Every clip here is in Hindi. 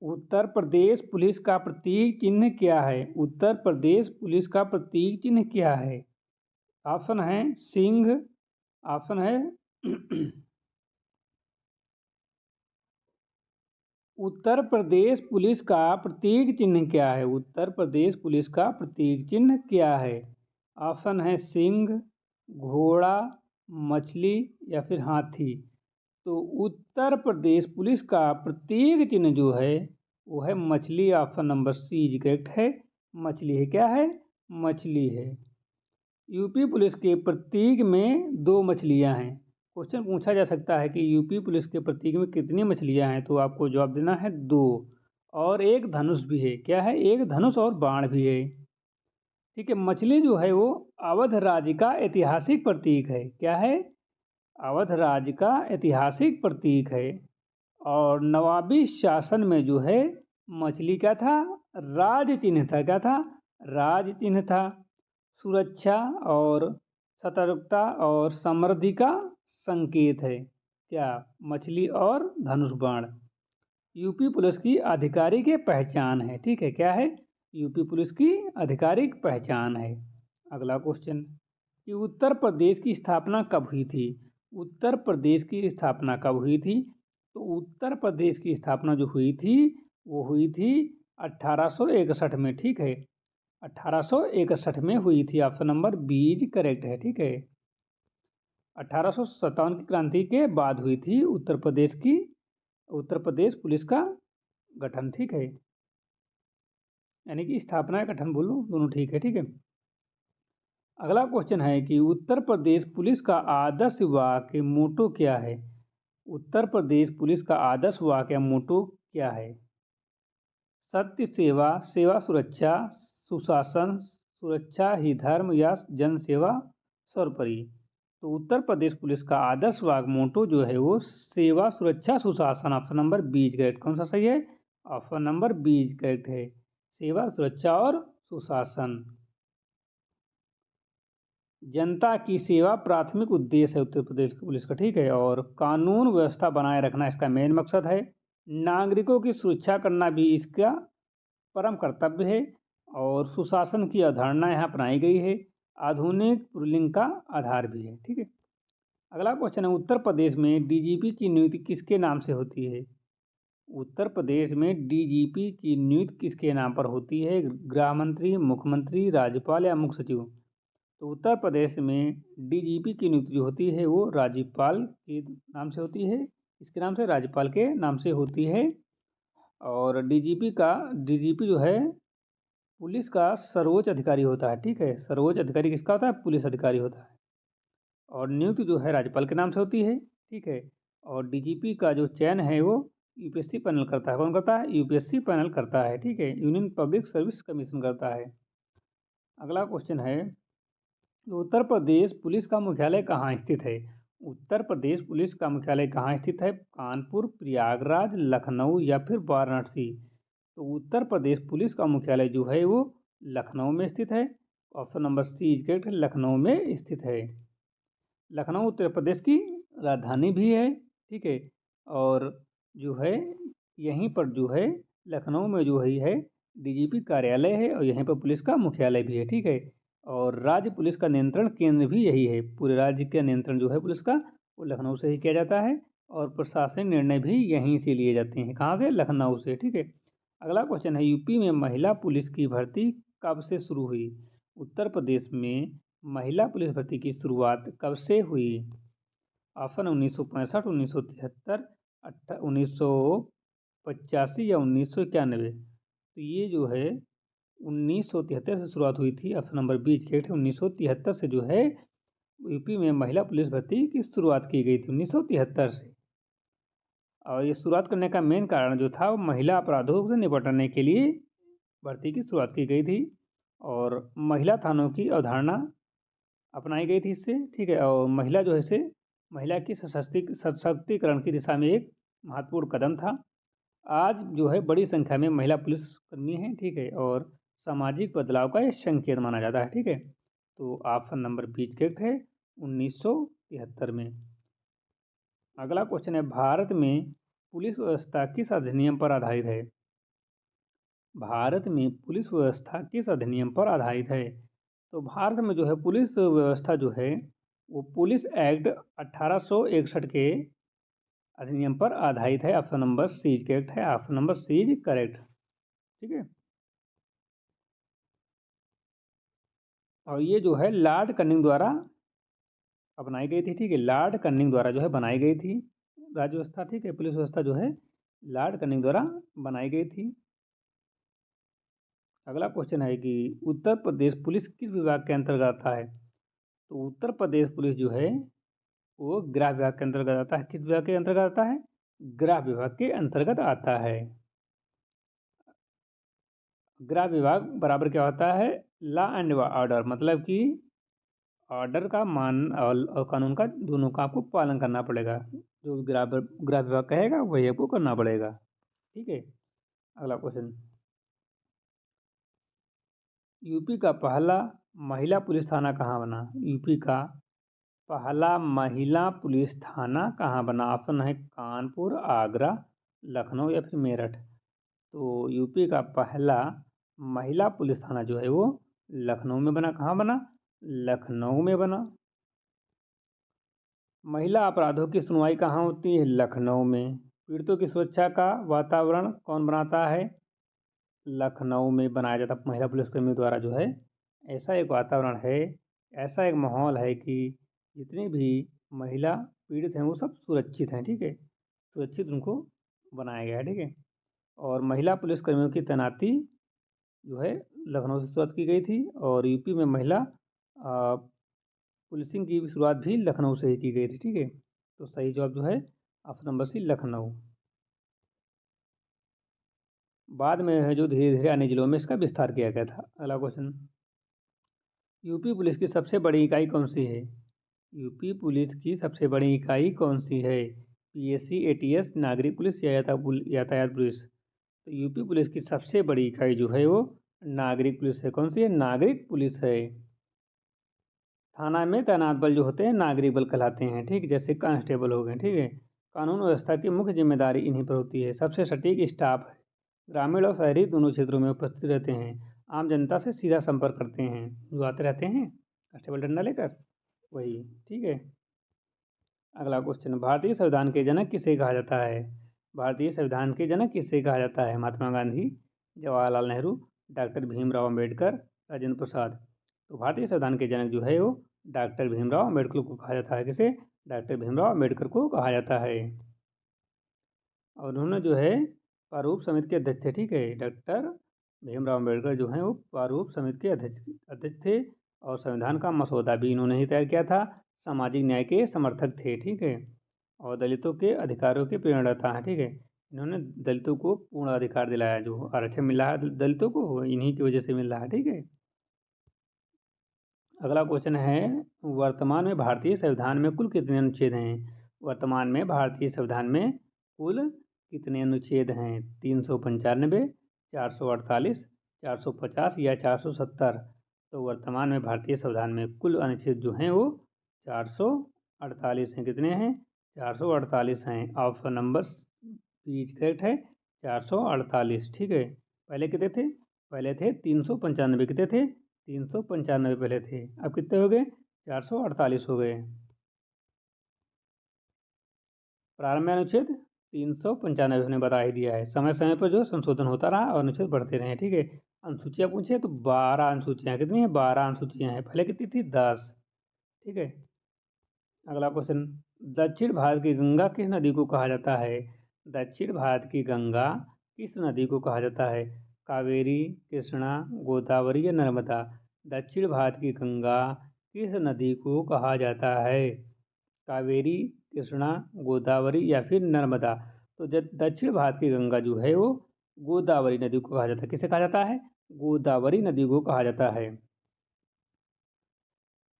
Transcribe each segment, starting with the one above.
उत्तर प्रदेश पुलिस का प्रतीक चिन्ह क्या है? उत्तर प्रदेश पुलिस का प्रतीक चिन्ह क्या है? ऑप्शन है सिंह, ऑप्शन है उत्तर प्रदेश पुलिस का प्रतीक चिन्ह क्या है? उत्तर प्रदेश पुलिस का प्रतीक चिन्ह क्या है? ऑप्शन है सिंह, घोड़ा, मछली या फिर हाथी। तो उत्तर प्रदेश पुलिस का प्रतीक चिन्ह जो है वो है मछली। Option number c is correct है। मछली है, क्या है? मछली है। यूपी पुलिस के प्रतीक में दो मछलियां हैं। क्वेश्चन पूछा जा सकता है कि यूपी पुलिस के प्रतीक में कितनी मछलियां हैं, तो आपको जवाब देना है दो। और एक धनुष भी है, क्या है? एक धनुष और बाण भी है। ठीक है, मछली जो है वो अवध राज्य का ऐतिहासिक प्रतीक है। क्या है? अवध राज्य का ऐतिहासिक प्रतीक है। और नवाबी शासन में जो है मछली क्या था? राज चिन्ह था। क्या था? राज चिन्ह था। सुरक्षा और सतर्कता और समृद्धि का संकेत है। क्या? मछली और धनुष बाण यूपी पुलिस की आधिकारिक पहचान है। ठीक है, क्या है? यूपी पुलिस की आधिकारिक पहचान है। अगला क्वेश्चन कि उत्तर प्रदेश की स्थापना कब हुई थी? उत्तर प्रदेश की स्थापना कब हुई थी? तो उत्तर प्रदेश की स्थापना जो हुई थी वो हुई थी 1861 में। ठीक है, 1861 में हुई थी। Option number b is correct है। ठीक है, 1857 की क्रांति के बाद हुई थी उत्तर प्रदेश पुलिस का गठन। ठीक है, यानी कि स्थापना या गठन बोलो, दोनों ठीक है। ठीक है, अगला क्वेश्चन है कि उत्तर प्रदेश पुलिस का आदर्श वाक्य मोटो क्या है? उत्तर प्रदेश पुलिस का आदर्श वाक्य मोटो क्या है? सत्य सेवा, सेवा सुरक्षा, सुशासन, सुरक्षा ही धर्म या जन सेवा सर्वोपरि। तो उत्तर प्रदेश पुलिस का आदर्श वाक्य मोटो जो है वो सेवा सुरक्षा सुशासन। Option number b is correct. कौन सा सही है? Option number b is correct है, सेवा सुरक्षा और सुशासन। जनता की सेवा प्राथमिक उद्देश्य है उत्तर प्रदेश पुलिस का। ठीक है, और कानून व्यवस्था बनाए रखना इसका मेन मकसद है। नागरिकों की सुरक्षा करना भी इसका परम कर्तव्य है। और सुशासन की अवधारणा यहाँ अपनाई गई है। आधुनिक पुलिंग का आधार भी है। ठीक है, अगला क्वेश्चन है उत्तर प्रदेश में डीजीपी की नियुक्ति किसके नाम से होती है? उत्तर प्रदेश में डीजीपी की नियुक्ति किसके नाम पर होती है? गृह मंत्री, मुख्यमंत्री, राज्यपाल या मुख्य सचिव। तो उत्तर प्रदेश में डीजीपी की नियुक्ति जो होती है वो राज्यपाल के नाम से होती है। इसके नाम से राज्यपाल के नाम से होती है। और डीजीपी जो है पुलिस का सर्वोच्च अधिकारी होता है। ठीक है, सर्वोच्च अधिकारी किसका होता है? पुलिस अधिकारी होता है। और नियुक्ति जो है राज्यपाल के नाम से होती है। ठीक है, और डीजीपी का जो चयन है वो यूपीएससी पैनल करता है। कौन करता है? यूपीएससी पैनल करता है। ठीक है, यूनियन पब्लिक सर्विस कमीशन करता है। अगला क्वेश्चन है उत्तर प्रदेश पुलिस का मुख्यालय कहाँ स्थित है? उत्तर प्रदेश पुलिस का मुख्यालय कहाँ स्थित है? कानपुर, प्रयागराज, लखनऊ या फिर वाराणसी। तो उत्तर प्रदेश पुलिस का मुख्यालय जो है वो लखनऊ में स्थित है। Option number c is correct, Lucknow में स्थित है। लखनऊ उत्तर प्रदेश की राजधानी भी है। ठीक है, और जो है यहीं पर जो है लखनऊ में जो है डीजीपी कार्यालय है और यहीं पर पुलिस का मुख्यालय भी है। ठीक है, और राज्य पुलिस का नियंत्रण केंद्र भी यही है। पूरे राज्य का नियंत्रण जो है पुलिस का वो लखनऊ से ही किया जाता है। और प्रशासनिक निर्णय भी यहीं से लिए जाते हैं। कहाँ से? लखनऊ से। ठीक है, अगला क्वेश्चन है यूपी में महिला पुलिस की भर्ती कब से शुरू हुई? उत्तर प्रदेश में महिला पुलिस भर्ती की शुरुआत कब से हुई? ऑप्शन 1965, 1973, 1985 या 1991। तो ये जो है 1973 से शुरुआत हुई थी। ऑप्शन नंबर बी है। 1973 से जो है यूपी में महिला पुलिस भर्ती की शुरुआत की गई थी, 1973 से। और ये शुरुआत करने का मेन कारण जो था वो महिला अपराधों से निपटने के लिए भर्ती की शुरुआत की गई थी। और महिला थानों की अवधारणा अपनाई गई थी इससे। ठीक है, और महिला जो है इसे महिला की सशक्तिकरण की दिशा में एक महत्वपूर्ण कदम था। आज जो है बड़ी संख्या में महिला पुलिसकर्मी हैं। ठीक है, और सामाजिक बदलाव का यह संकेत माना जाता है। ठीक है, तो ऑप्शन नंबर बी करेक्ट है, 1973 में। अगला क्वेश्चन है भारत में पुलिस व्यवस्था किस अधिनियम पर आधारित है? भारत में पुलिस व्यवस्था किस अधिनियम पर आधारित है? तो भारत में जो है पुलिस व्यवस्था जो है वो पुलिस एक्ट 1861 के अधिनियम पर आधारित है। ऑप्शन नंबर सी करेक्ट है। Option number c is correct. ठीक है। और ये जो है लॉर्ड कनिंग द्वारा अपनाई गई थी। ठीक है, लॉर्ड कनिंग द्वारा जो है बनाई गई थी राज्य व्यवस्था। ठीक है, पुलिस व्यवस्था जो है लॉर्ड कनिंग द्वारा बनाई गई थी। अगला क्वेश्चन है कि उत्तर प्रदेश पुलिस किस विभाग के अंतर्गत आता है? तो उत्तर प्रदेश पुलिस जो है वो गृह विभाग के अंतर्गत आता है। किस विभाग के अंतर्गत आता है? गृह विभाग के अंतर्गत आता है। गृह विभाग बराबर क्या होता है? लॉ एंड ऑर्डर, मतलब कि ऑर्डर का मान और कानून का दोनों का आपको पालन करना पड़ेगा। जो गृह विभाग कहेगा वही आपको करना पड़ेगा। ठीक है। अगला क्वेश्चन, यूपी का पहला महिला पुलिस थाना कहाँ बना? यूपी का पहला महिला पुलिस थाना कहाँ बना? ऑप्शन है कानपुर, आगरा, लखनऊ या फिर मेरठ। तो यूपी का पहला महिला पुलिस थाना जो है वो लखनऊ में बना। कहाँ बना? लखनऊ में बना। महिला अपराधों की सुनवाई कहाँ होती है? लखनऊ में। पीड़ितों की सुरक्षा का वातावरण कौन बनाता है? लखनऊ में बनाया जाता महिला पुलिसकर्मियों द्वारा जो है। ऐसा एक वातावरण है, ऐसा एक माहौल है कि जितने भी महिला पीड़ित हैं वो सब सुरक्षित हैं। ठीक है, सुरक्षित उनको बनाया गया है। ठीक है। और महिला पुलिसकर्मियों की तैनाती जो है लखनऊ से शुरुआत की गई थी। और यूपी में महिला पुलिसिंग की शुरुआत भी लखनऊ से ही की गई थी। ठीक है, तो सही जवाब जो है ऑप्शन नंबर सी लखनऊ। बाद में है जो धीरे धीरे अन्य जिलों में इसका विस्तार किया गया था। अगला क्वेश्चन, यूपी पुलिस की सबसे बड़ी इकाई कौन सी है? यूपी पुलिस की सबसे बड़ी इकाई कौन सी है? पीएससी, एटीएस, नागरिक पुलिस या यातायात पुलिस? तो यूपी पुलिस की सबसे बड़ी इकाई जो है वो नागरिक पुलिस है। कौन सी है? नागरिक पुलिस है। थाना में तैनात बल जो होते हैं नागरिक बल कहलाते हैं। ठीक, जैसे कांस्टेबल हो गए। ठीक है, कानून व्यवस्था की मुख्य जिम्मेदारी इन्हीं पर होती है। सबसे सटीक स्टाफ है, ग्रामीण और शहरी दोनों क्षेत्रों में उपस्थित रहते हैं, आम जनता से सीधा संपर्क करते हैं। जो आते रहते हैं कांस्टेबल डंडा लेकर, वही। ठीक है। अगला क्वेश्चन, भारतीय संविधान के जनक किसे कहा जाता है? भारतीय संविधान के जनक किसे कहा जाता है? महात्मा गांधी, जवाहरलाल नेहरू, डॉक्टर भीमराव अम्बेडकर, राजेंद्र प्रसाद। तो भारतीय संविधान के जनक जो है वो डॉक्टर भीमराव अम्बेडकर को कहा जाता है। किसे? डॉक्टर भीमराव अम्बेडकर को कहा जाता है। और उन्होंने जो है प्रारूप समिति के अध्यक्ष थे। ठीक है, डॉक्टर भीमराव अम्बेडकर जो हैं वो प्रारूप समिति के अध्यक्ष थे। और संविधान का मसौदा भी इन्होंने ही तैयार किया था। सामाजिक न्याय के समर्थक थे। ठीक है, और दलितों के अधिकारों के प्रेरणादाता हैं। ठीक है, इन्होंने दलितों को पूर्ण अधिकार दिलाया। जो आरक्षण मिला है दलितों को वो इन्हीं की वजह से मिल रहा है। ठीक है। अगला क्वेश्चन है, वर्तमान में भारतीय संविधान में कुल कितने अनुच्छेद हैं? वर्तमान में भारतीय संविधान में कुल कितने अनुच्छेद हैं? 395, 448, 450 या 470? तो वर्तमान में भारतीय संविधान में कुल अनुच्छेद जो हैं वो 448 हैं। कितने हैं? 448 हैं। ऑप्शन नंबर बी करेक्ट है, 448। ठीक है, पहले कितने थे? पहले थे 395। कितने थे? 395 पहले थे। अब कितने हो गए? 448 हो गए। प्रारंभ में अनुच्छेद 395 हमने बता ही दिया है। समय समय पर जो संशोधन होता रहा और अनुच्छेद बढ़ते रहे। ठीक है, अनुसूचियाँ पूछे तो 12 अनुसूचियाँ। कितनी है? 12 अनुसूचियाँ हैं। पहले कितनी थी? 10। ठीक है। अगला क्वेश्चन, दक्षिण भारत की गंगा किस नदी को कहा जाता है? दक्षिण भारत की गंगा किस नदी को कहा जाता है? कावेरी, कृष्णा, गोदावरी या नर्मदा? दक्षिण भारत की गंगा किस नदी को कहा जाता है? कावेरी, कृष्णा, गोदावरी या फिर नर्मदा? तो दक्षिण भारत की गंगा जो है वो गोदावरी नदी को कहा जाता है। किसे कहा जाता है? गोदावरी नदी को कहा जाता है।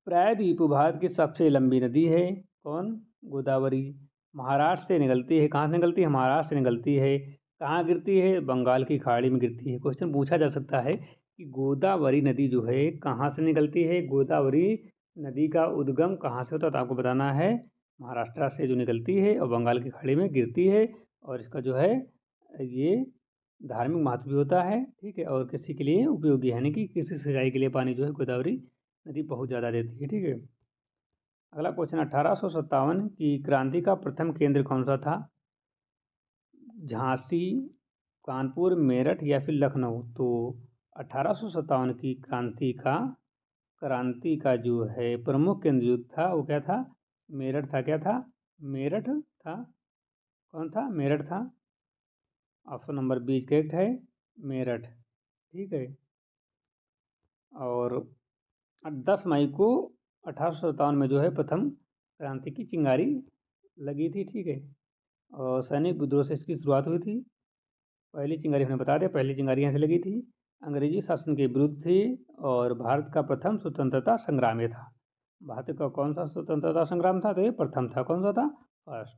प्रायद्वीप भारत की सबसे लंबी नदी है। कौन? गोदावरी। महाराष्ट्र से निकलती है। कहाँ से निकलती है? महाराष्ट्र से निकलती है। कहाँ गिरती है? बंगाल की खाड़ी में गिरती है। क्वेश्चन पूछा जा सकता है कि गोदावरी नदी जो है कहाँ से निकलती है? गोदावरी नदी का उद्गम कहाँ से होता है? तो आपको बताना है महाराष्ट्र से जो निकलती है और बंगाल की खाड़ी में गिरती है। और इसका जो है ये धार्मिक महत्व भी होता है, ठीक है, और कृषि के लिए उपयोगी है, यानी कि कृषि सिंचाई के लिए पानी जो है गोदावरी नदी बहुत ज़्यादा देती है, ठीक है। अगला क्वेश्चन 1857 की क्रांति का प्रथम केंद्र कौन सा था? झांसी, कानपुर, मेरठ या फिर लखनऊ? तो 1857 की क्रांति का जो है प्रमुख केंद्र जो था वो क्या था? मेरठ था। क्या था? मेरठ था। कौन था? मेरठ था। ऑप्शन नंबर 20 करेक्ट है, मेरठ, ठीक है। और 10 मई को 1857 में जो है प्रथम क्रांति की चिंगारी लगी थी, ठीक है। और सैनिक विद्रोह से इसकी शुरुआत हुई थी। पहली चिंगारी हमने बता दिया, पहली चिंगारी यहाँ से लगी थी, अंग्रेजी शासन के विरुद्ध थी और भारत का प्रथम स्वतंत्रता संग्राम ये था। भारत का कौन सा स्वतंत्रता संग्राम था? तो ये प्रथम था। कौन सा था? फर्स्ट।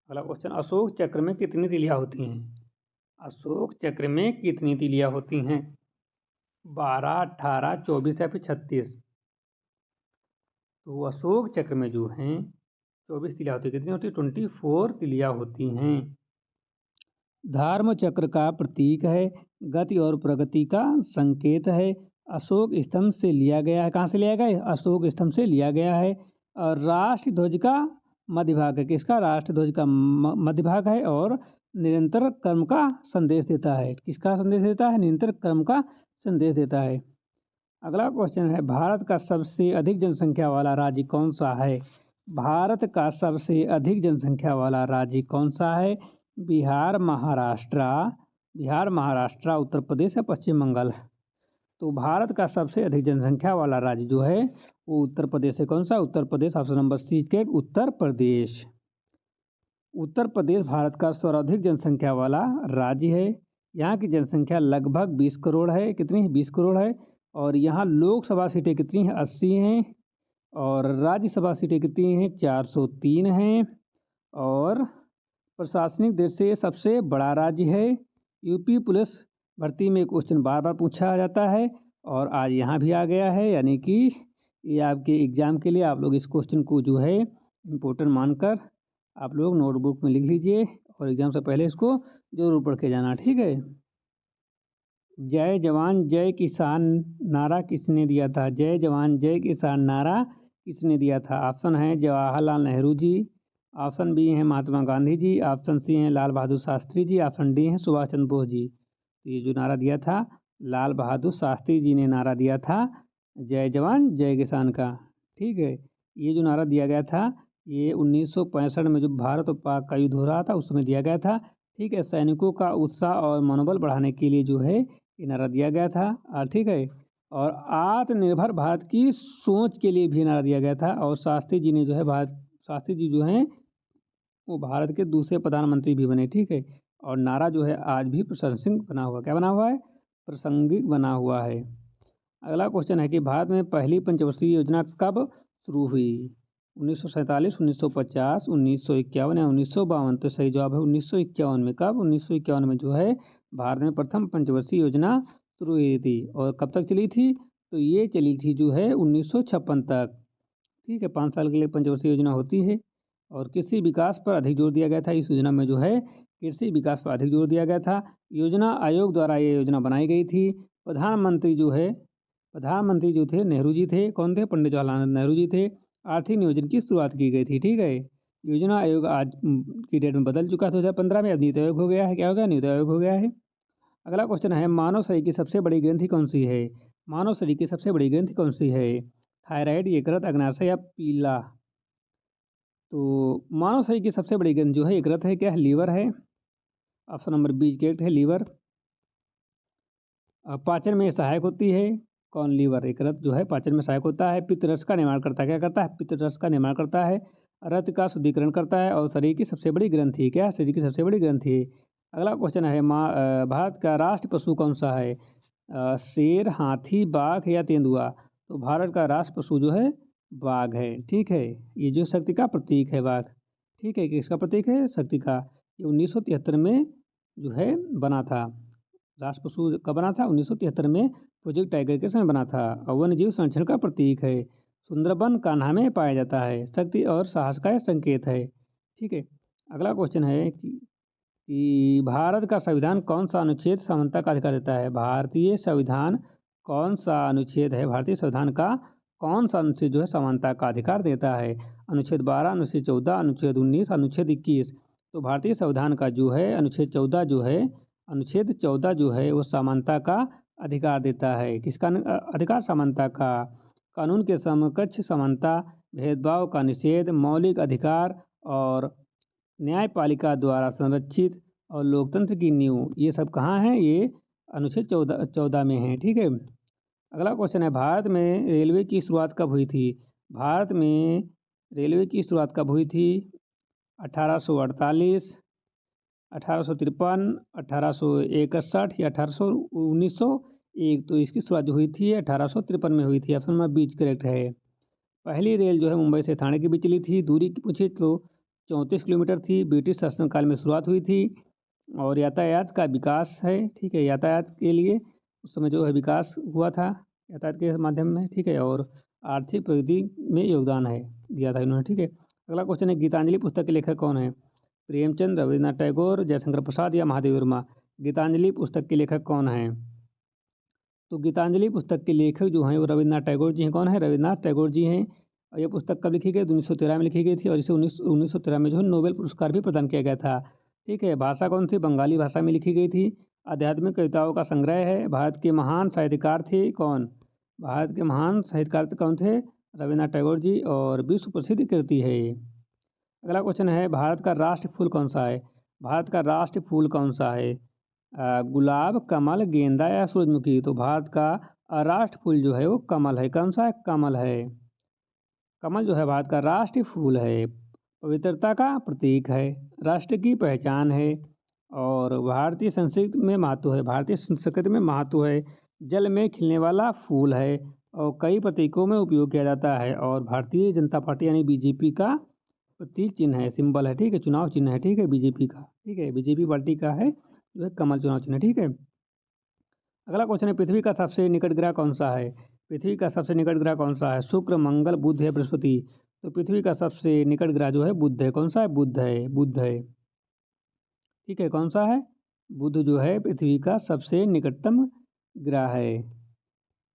अगला क्वेश्चन, अशोक चक्र में कितनी तीलियां होती हैं? अशोक चक्र में कितनी तीलियां होती हैं? 12, 18, 24 या फिर 36? तो अशोक चक्र में जो हैं 24 तीलियां होती है। कितनी होती है? 24 तीलियां होती हैं। धर्म चक्र का प्रतीक है, गति और प्रगति का संकेत है, अशोक स्तंभ से लिया गया है। कहाँ से लिया गया है? अशोक स्तंभ से लिया गया है। और राष्ट्र ध्वज का मध्य भाग है। किसका? राष्ट्र ध्वज का मध्य भाग है और निरंतर कर्म का संदेश देता है। किसका संदेश देता है? निरंतर कर्म का संदेश देता है। अगला क्वेश्चन है, भारत का सबसे अधिक जनसंख्या वाला राज्य कौन सा है? भारत का सबसे अधिक जनसंख्या वाला राज्य कौन सा है? बिहार, महाराष्ट्र, उत्तर प्रदेश या पश्चिम बंगाल? तो भारत का सबसे अधिक जनसंख्या वाला राज्य जो है वो उत्तर प्रदेश है। कौन सा? उत्तर प्रदेश। ऑप्शन नंबर सी के उत्तर प्रदेश। उत्तर प्रदेश भारत का सर्वाधिक जनसंख्या वाला राज्य है। यहाँ की जनसंख्या लगभग 20 करोड़ है। कितनी है? 20 करोड़ है। और यहाँ लोकसभा सीटें कितनी हैं? 80 हैं। और राज्यसभा सीटें कितनी हैं? 403 हैं। और प्रशासनिक दृष्टि से सबसे बड़ा राज्य है। यूपी पुलिस भर्ती में क्वेश्चन बार बार पूछा जाता है और आज यहाँ भी आ गया है, यानी कि ये आपके एग्ज़ाम के लिए आप लोग इस क्वेश्चन को जो है इम्पोर्टेंट मानकर आप लोग नोटबुक में लिख लीजिए और एग्ज़ाम से पहले इसको ज़रूर पढ़ के जाना, ठीक है। जय जवान जय किसान नारा किसने दिया था? जय जवान जय किसान नारा किसने दिया था? ऑप्शन है जवाहरलाल नेहरू जी, ऑप्शन बी है महात्मा गांधी जी, ऑप्शन सी है लाल बहादुर शास्त्री जी, ऑप्शन डी है सुभाष चंद्र बोस जी। तो ये जो नारा दिया था लाल बहादुर शास्त्री जी ने नारा दिया था जय जवान जय किसान का, ठीक है। ये जो नारा दिया गया था ये 1965 में जो भारत और पाक का युद्ध हो रहा था उस समय दिया गया था, ठीक है। सैनिकों का उत्साह और मनोबल बढ़ाने के लिए जो है ये नारा दिया गया था, ठीक है। और आत्मनिर्भर भारत की सोच के लिए भी नारा दिया गया था। और शास्त्री जी ने जो है शास्त्री जी जो हैं वो भारत के दूसरे प्रधानमंत्री भी बने, ठीक है। और नारा जो है आज भी प्रासंगिक बना हुआ, क्या बना हुआ है? प्रासंगिक बना हुआ है। अगला क्वेश्चन है कि भारत में पहली पंचवर्षीय योजना कब शुरू हुई? 1947, 1950, 1951 या 1952? तो सही जवाब है 1951 में। कब? 1951 में जो है भारत में प्रथम पंचवर्षीय योजना शुरू हुई थी। और कब तक चली थी? तो ये चली थी जो है 1956 तक, ठीक है। 5 साल के लिए पंचवर्षीय योजना होती है। और कृषि विकास पर अधिक जोर दिया गया था इस योजना में, जो है कृषि विकास पर अधिक जोर दिया गया था। योजना आयोग द्वारा ये योजना बनाई गई थी। प्रधानमंत्री जो थे नेहरू जी थे। कौन थे? पंडित जवाहरलाल नेहरू जी थे। आर्थिक नियोजन की शुरुआत की गई थी, ठीक है। योजना आयोग आज की डेट में बदल चुका है, 2015 में अब नीति आयोग हो गया है। क्या हो गया? नीति आयोग हो गया है। अगला क्वेश्चन है, मानव शरीर की सबसे बड़ी ग्रंथि कौन सी है? मानव शरीर की सबसे बड़ी ग्रंथि कौन सी है? थायराइड, यकृत, अग्नाशय या पीला? तो मानव शरीर की सबसे बड़ी ग्रंथि जो है यकृत है। क्या है? लीवर है। ऑप्शन नंबर 20 करेक्ट है, लीवर। पाचन में सहायक होती है। कौन? लीवर। यकृत जो है पाचन में सहायक होता है। पित्त रस का निर्माण करता है। क्या करता है? पित्त रस का निर्माण करता है। रक्त का शुद्धिकरण करता है। और शरीर की सबसे बड़ी ग्रंथि है। क्या? शरीर की सबसे बड़ी ग्रंथि है। अगला क्वेश्चन है, भारत का राष्ट्र पशु कौन सा है? शेर, हाथी, बाघ या तेंदुआ? तो भारत का राष्ट्र पशु जो है बाघ है, ठीक है। ये जो शक्ति का प्रतीक है बाघ, ठीक है। किसका प्रतीक है? शक्ति का। ये 1973 में जो है बना था। राष्ट्र पशु कब बना था? 1973 में प्रोजेक्ट टाइगर के समय बना था। और वन्य जीव संरक्षण का प्रतीक है। सुंदरबन कान्हा में पाया जाता है। शक्ति और साहस का संकेत है, ठीक है। अगला क्वेश्चन है कि कि भारत का संविधान कौन सा अनुच्छेद समानता का अधिकार देता है। भारतीय संविधान कौन सा अनुच्छेद है, भारतीय संविधान का कौन सा अनुच्छेद जो है समानता का अधिकार देता है। अनुच्छेद 12, अनुच्छेद 14, अनुच्छेद 19, अनुच्छेद 21। तो भारतीय संविधान का जो है अनुच्छेद 14 जो है, अनुच्छेद 14 जो है वो समानता का अधिकार देता है। किसका अधिकार? समानता का। कानून के समकक्ष समानता, भेदभाव का निषेध, मौलिक अधिकार और न्यायपालिका द्वारा संरक्षित और लोकतंत्र की नींव, ये सब कहाँ हैं? ये अनुच्छेद 14 में है। ठीक है। अगला क्वेश्चन है, भारत में रेलवे की शुरुआत कब हुई थी? भारत में रेलवे की शुरुआत कब हुई थी? 1848, 1853, 1861 या 1901। तो इसकी शुरुआत जो हुई थी 1853 में हुई थी। ऑप्शन नंबर बी करेक्ट है। पहली रेल जो है मुंबई से थाने के बीच चली थी। दूरी की पूछे तो 34 किलोमीटर थी। ब्रिटिश शासनकाल में शुरुआत हुई थी। और यातायात का विकास है। ठीक है, यातायात के लिए उस समय जो है विकास हुआ था यातायात के माध्यम में। ठीक है, और आर्थिक प्रगति में योगदान है दिया था इन्होंने। ठीक है। अगला क्वेश्चन है, गीतांजलि पुस्तक के लेखक कौन है? प्रेमचंद, रविन्द्रनाथ टैगोर, जयशंकर प्रसाद या महादेव वर्मा। गीतांजलि पुस्तक के लेखक कौन है? तो गीतांजलि पुस्तक के लेखक जो हैं वो रविन्द्रनाथ टैगोर जी हैं। कौन है? रविन्द्रनाथ टैगोर जी हैं। और ये पुस्तक कब लिखी गई? 1913 में लिखी गई थी। और इसे 1913 में जो है नोबेल पुरस्कार भी प्रदान किया गया था। ठीक है। भाषा कौन सी? बंगाली भाषा में लिखी गई थी। आध्यात्मिक कविताओं का संग्रह है। भारत के महान साहित्यकार थे कौन? भारत के महान साहित्यकार कौन थे? रविन्द्रनाथ टैगोर जी। और विश्व प्रसिद्ध कृति है ये। अगला क्वेश्चन है, भारत का राष्ट्रीय फूल कौन सा है? भारत का राष्ट्रीय फूल कौन सा है? गुलाब, कमल, गेंदा या सूरजमुखी। तो भारत का राष्ट्रीय फूल जो है वो कमल है। कौन सा है? कमल है। कमल जो है भारत का राष्ट्रीय फूल है। पवित्रता का प्रतीक है, राष्ट्र की पहचान है और भारतीय संस्कृति में महत्व है। भारतीय संस्कृति में महत्व है। जल में खिलने वाला फूल है और कई प्रतीकों में उपयोग किया जाता है। और भारतीय जनता पार्टी यानी बीजेपी का प्रतीक चिन्ह है, सिंबल है। ठीक है, चुनाव चिन्ह है। ठीक है, बीजेपी का। ठीक है, बीजेपी पार्टी का है जो है कमल चुनाव चिन्ह। ठीक है। अगला क्वेश्चन है, पृथ्वी का सबसे निकट ग्रह कौन सा है? पृथ्वी का सबसे निकट ग्रह कौन सा है? शुक्र, मंगल, बुध या बृहस्पति। तो पृथ्वी का सबसे निकट ग्रह जो है बुध है। कौन सा है? बुध है। बुध है। ठीक है, कौन सा है? बुध जो है पृथ्वी का सबसे निकटतम ग्रह है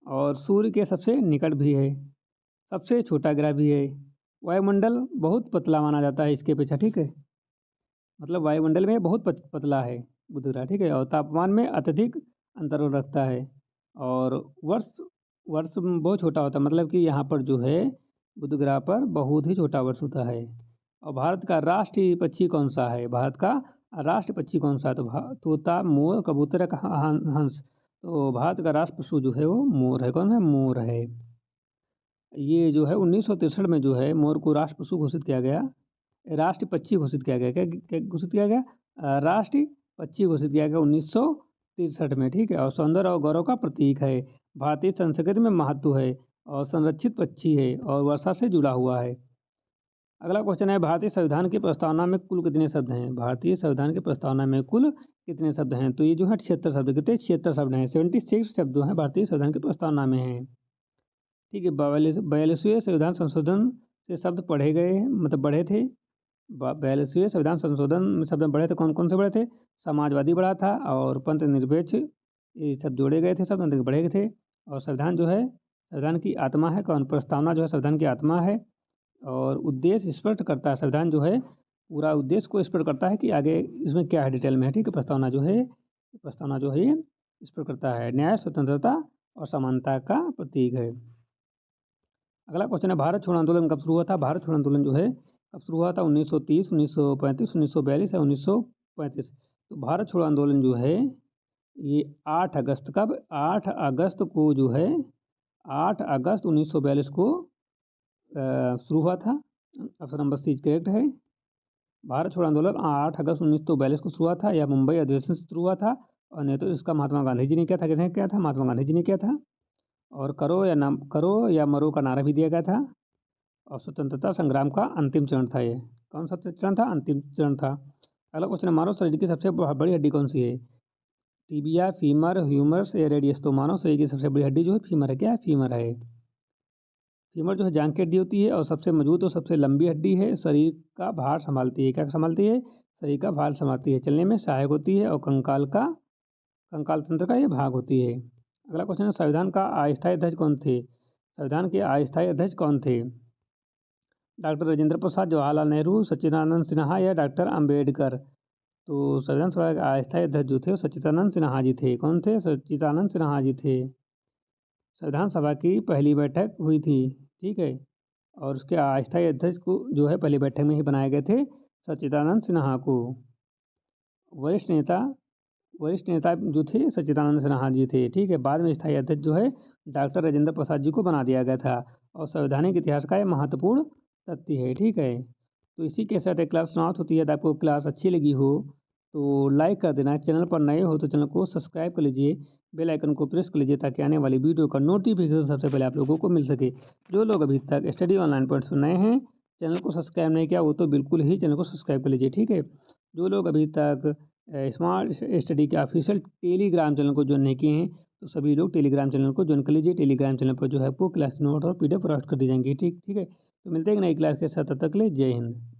और सूर्य के सबसे निकट भी है, सबसे छोटा ग्रह भी है। वायुमंडल बहुत पतला माना जाता है इसके अपेक्षा। ठीक है, मतलब वायुमंडल में बहुत पतला है बुध ग्रह। ठीक है, और तापमान में अत्यधिक अंतर रखता है और वर्ष वर्ष बहुत छोटा होता है। मतलब कि यहाँ पर जो है बुध ग्रह पर बहुत ही छोटा वर्ष होता है। और भारत का राष्ट्रीय पक्षी कौन सा है? भारत का राष्ट्रीय पक्षी कौन सा है? तो तोता, मोर, कबूतर, हंस। तो भारत का राष्ट्र पशु जो है वो मोर है। कौन है? मोर है। ये जो है 1963 में जो है मोर को राष्ट्र पशु घोषित किया गया, राष्ट्रीय पक्षी घोषित किया गया। क्या घोषित किया गया? राष्ट्रीय पक्षी घोषित किया गया 1963 में। ठीक है, और सौंदर्य और गौरव का प्रतीक है। भारतीय संस्कृति में महत्व है और संरक्षित पक्षी है और वर्षा से जुड़ा हुआ है। अगला क्वेश्चन है, भारतीय संविधान की प्रस्तावना में कुल कितने शब्द हैं? भारतीय संविधान की प्रस्तावना में कुल कितने शब्द हैं? तो ये जो है 76 शब्द। कितने? 76 शब्द हैं। 76 शब्द जो हैं भारतीय संविधान की प्रस्तावना में हैं। ठीक है, 42वें संविधान संशोधन से शब्द पढ़े गए, मतलब बढ़े थे। 42वें संविधान संशोधन में शब्द बढ़े थे। कौन कौन से बढ़े थे? समाजवादी बढ़ा था और पंथ निरपेक्ष, ये सब जोड़े गए थे, शब्द बढ़े थे। और संविधान जो है संविधान की आत्मा है। कौन? प्रस्तावना जो है संविधान की आत्मा है और उद्देश्य स्पष्ट करता है। संविधान जो है पूरा उद्देश्य को स्पष्ट करता है कि आगे इसमें क्या है, डिटेल में है। ठीक है, प्रस्तावना जो है ये स्पष्ट करता है। न्याय, स्वतंत्रता और समानता का प्रतीक है। अगला क्वेश्चन है, भारत छोड़ो आंदोलन कब शुरू हुआ था? भारत छोड़ो आंदोलन जो है कब शुरू हुआ था? 1930, 1935, 1942 या 1935। तो भारत छोड़ो आंदोलन जो है ये 8 अगस्त, कब? 8 अगस्त को जो है 8 अगस्त 1942 को शुरू हुआ था। ऑप्शन नंबर सी करेक्ट है। भारत छोड़ो आंदोलन 8 अगस्त 1942 को शुरू हुआ था। यह मुंबई अधिवेशन से शुरू हुआ था और नेतृत्व इसका महात्मा गांधी जी ने किया था। किसने किया था? महात्मा गांधी जी ने किया था। और करो या मरो का नारा भी दिया गया था। और स्वतंत्रता संग्राम का अंतिम चरण था ये। कौन सा चरण था? अंतिम चरण था। अगला क्वेश्चन है, मानव शरीर की सबसे बड़ी हड्डी कौन सी है? टीबिया, फीमर, ह्यूमरस या रेडियस। तो मानव शरीर की सबसे बड़ी हड्डी जो है फीमर है। क्या है? फीमर है। फीमर जो है जांघ की हड्डी होती है और सबसे मजबूत और सबसे लंबी हड्डी है। शरीर का भार संभालती है। क्या संभालती है? शरीर का भार संभालती है, चलने में सहायक होती है और कंकाल तंत्र का ये भाग होती है। अगला क्वेश्चन है, संविधान का अस्थायी अध्यक्ष कौन थे? संविधान के अस्थायी अध्यक्ष कौन थे? डॉक्टर राजेंद्र प्रसाद, जवाहरलाल नेहरू, सच्चिदानंद सिन्हा या डॉक्टर अंबेडकर? तो संविधान सभा के अस्थायी अध्यक्ष जो थे वो सच्चिदानंद सिन्हा जी थे। कौन थे? सच्चिदानंद सिन्हा जी थे। संविधान सभा की पहली बैठक हुई थी, ठीक है, और उसके अस्थायी अध्यक्ष को जो है पहली बैठक में ही बनाए गए थे सच्चिदानंद सिन्हा को। वरिष्ठ नेता वरिष्ठ नेता जो थे सच्चिदानंद सिन्हा जी थे, ठीक है। बाद में स्थायी अध्यक्ष जो है डॉक्टर राजेंद्र प्रसाद जी को बना दिया गया था और संवैधानिक इतिहास का यह महत्वपूर्ण तथ्य है, ठीक है। तो इसी के साथ एक क्लास समाप्त होती है। यदि आपको क्लास अच्छी लगी हो तो लाइक कर देना, चैनल पर नए हो तो चैनल को सब्सक्राइब कर लीजिए, बेल आइकन को प्रेस कर लीजिए ताकि आने वाली वीडियो का नोटिफिकेशन सबसे पहले आप लोगों को मिल सके। जो लोग अभी तक स्टडी ऑनलाइन पॉइंट्स पर नए हैं, चैनल को सब्सक्राइब नहीं किया वो तो बिल्कुल ही चैनल को सब्सक्राइब कर लीजिए, ठीक है। जो लोग अभी तक स्मार्ट स्टडी के ऑफिशियल टेलीग्राम चैनल को ज्वाइन नहीं किए हैं तो सभी लोग टेलीग्राम चैनल को ज्वाइन कर लीजिए। टेलीग्राम चैनल पर जो है आपको क्लास नोट और PDF प्रोवाइड कर दी जाएंगी, ठीक है। तो मिलते हैं एक नई क्लास के साथ, तब तक के लिए जय हिंद।